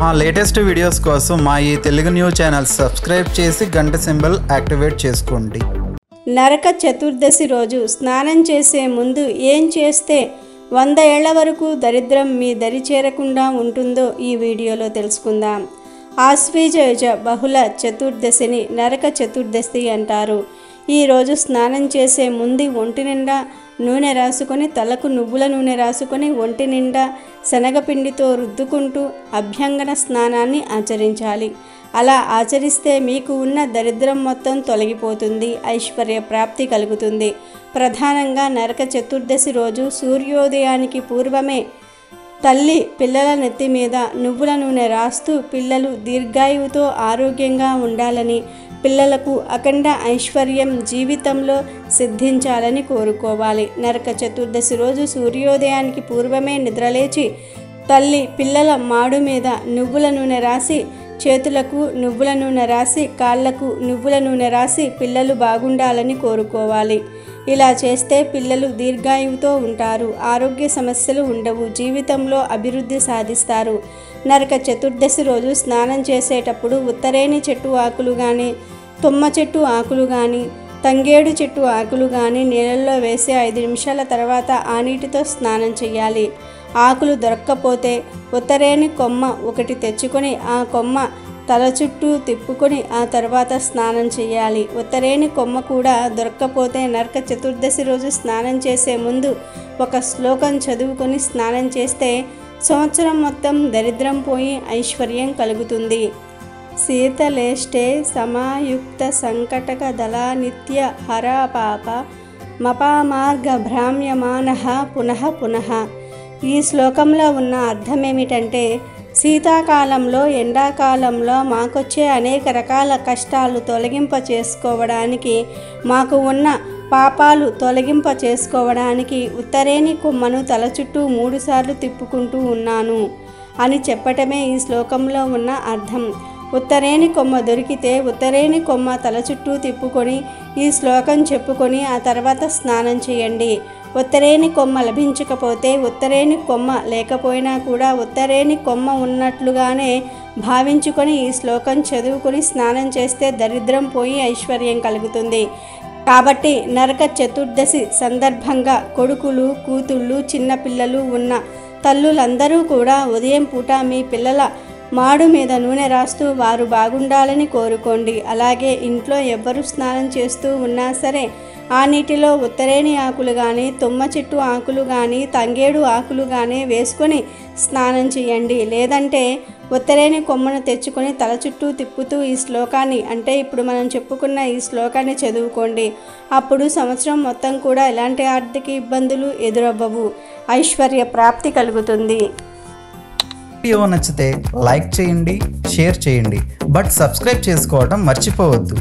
మా latest videos కోసం మా ఈ తెలుగు న్యూస్ ఛానల్ సబ్స్క్రైబ్ చేసి గంట సింబల్ యాక్టివేట్ చేసుకోండి. నరక చతుర్దశి రోజు స్నానం చేసే ముందు ఏం చేస్తే 100 ఏళ్ల వరకు దరిద్రం మీ దరి చేరకుండా ఉంటుందో ఈ వీడియోలో తెలుసుకుందాం. ఆశ్వీజ బహుళ చతుర్దశిని నరక చతుర్దశి అంటారు. ఈరోజు స్నానం చేసే ముందు ఒంటి నిండా నూనె రాసుకొని, తలకు నువ్వుల నూనె రాసుకొని, ఒంటి నిండా శనగపిండితో రుద్దుకుంటూ అభ్యంగన స్నానాన్ని ఆచరించాలి. అలా ఆచరిస్తే మీకు ఉన్న దరిద్రం మొత్తం తొలగిపోతుంది, ఐశ్వర్య ప్రాప్తి కలుగుతుంది. ప్రధానంగా నరక చతుర్దశి రోజు సూర్యోదయానికి పూర్వమే తల్లి పిల్లల నెత్తి మీద నువ్వుల నూనె రాస్తూ పిల్లలు దీర్ఘాయువుతో ఆరోగ్యంగా ఉండాలని, పిల్లలకు అఖండ ఐశ్వర్యం జీవితంలో సిద్ధించాలని కోరుకోవాలి. నరక చతుర్దశి రోజు సూర్యోదయానికి పూర్వమే నిద్రలేచి తల్లి పిల్లల మాడు మీద నువ్వుల నూనె రాసి, చేతులకు నువ్వుల నూనె రాసి, కాళ్లకు నువ్వుల నూనె రాసి పిల్లలు బాగుండాలని కోరుకోవాలి. ఇలా చేస్తే పిల్లలు దీర్ఘాయువుతో ఉంటారు, ఆరోగ్య సమస్యలు ఉండవు, జీవితంలో అభివృద్ధి సాధిస్తారు. నరక చతుర్దశి రోజు స్నానం చేసేటప్పుడు ఉత్తరేణి చెట్టు ఆకులు కానీ, తుమ్మ చెట్టు ఆకులు కానీ, తంగేడు చెట్టు ఆకులు కానీ నీళ్ళల్లో వేసి 5 నిమిషాల తర్వాత ఆ నీటితో స్నానం చేయాలి. ఆకులు దొరక్కపోతే ఉత్తరేణి కొమ్మ ఒకటి తెచ్చుకొని ఆ కొమ్మ తల చుట్టూ తిప్పుకొని ఆ తర్వాత స్నానం చేయాలి. ఉత్తరేణి కొమ్మ కూడా దొరక్కపోతే నరక చతుర్దశి రోజు స్నానం చేసే ముందు ఒక శ్లోకం చదువుకొని స్నానం చేస్తే సంవత్సరం మొత్తం దరిద్రం పోయి ఐశ్వర్యం కలుగుతుంది. శీతలేష్టే సమాయుక్త సంకటక దళా నిత్య హరాపాప మపామార్గ భ్రామ్యమానః పునః పునః. ఈ శ్లోకంలో ఉన్న అర్థం ఏమిటంటే, శీతాకాలంలో ఎండాకాలంలో మాకొచ్చే అనేక రకాల కష్టాలు తొలగింప చేసుకోవడానికి, మాకు ఉన్న పాపాలు తొలగింప చేసుకోవడానికి ఉత్తరేణి కొమ్మను తల చుట్టూ 3 సార్లు తిప్పుకుంటూ ఉన్నాను అని చెప్పటమే ఈ శ్లోకంలో ఉన్న అర్థం. ఉత్తరేణి కొమ్మ దొరికితే ఉత్తరేణి కొమ్మ తల చుట్టూ తిప్పుకొని ఈ శ్లోకం చెప్పుకొని ఆ తర్వాత స్నానం చేయండి. ఉత్తరేణి కొమ్మ లభించకపోతే ఉత్తరేణి కొమ్మ లేకపోయినా కూడా ఉత్తరేణి కొమ్మ ఉన్నట్లుగానే భావించుకొని ఈ శ్లోకం చదువుకొని స్నానం చేస్తే దరిద్రం పోయి ఐశ్వర్యం కలుగుతుంది. కాబట్టి నరక చతుర్దశి సందర్భంగా కొడుకులు, కూతుళ్ళు, చిన్నపిల్లలు ఉన్న తల్లులందరూ కూడా ఉదయం పూట మీ పిల్లల మాడు మీద నూనె రాస్తూ వారు బాగుండాలని కోరుకోండి. అలాగే ఇంట్లో ఎవ్వరు స్నానం చేస్తూ ఉన్నా సరే ఆ నీటిలో ఉత్తరేణి ఆకులు కానీ, తుమ్మ చెట్టు ఆకులు కానీ, తంగేడు ఆకులు కానీ వేసుకొని స్నానం చేయండి. లేదంటే ఉత్తరేణి కొమ్మను తెచ్చుకొని తల చుట్టూ తిప్పుతూ ఈ శ్లోకాన్ని, అంటే ఇప్పుడు మనం చెప్పుకున్న ఈ శ్లోకాన్ని చదువుకోండి. అప్పుడు సంవత్సరం మొత్తం కూడా ఎలాంటి ఆర్థిక ఇబ్బందులు ఎదురవ్వవు, ఐశ్వర్య ప్రాప్తి కలుగుతుంది. వీడియో నచ్చితే లైక్ చేయండి, షేర్ చేయండి, బట్ సబ్స్క్రైబ్ చేసుకోవడం మర్చిపోవద్దు.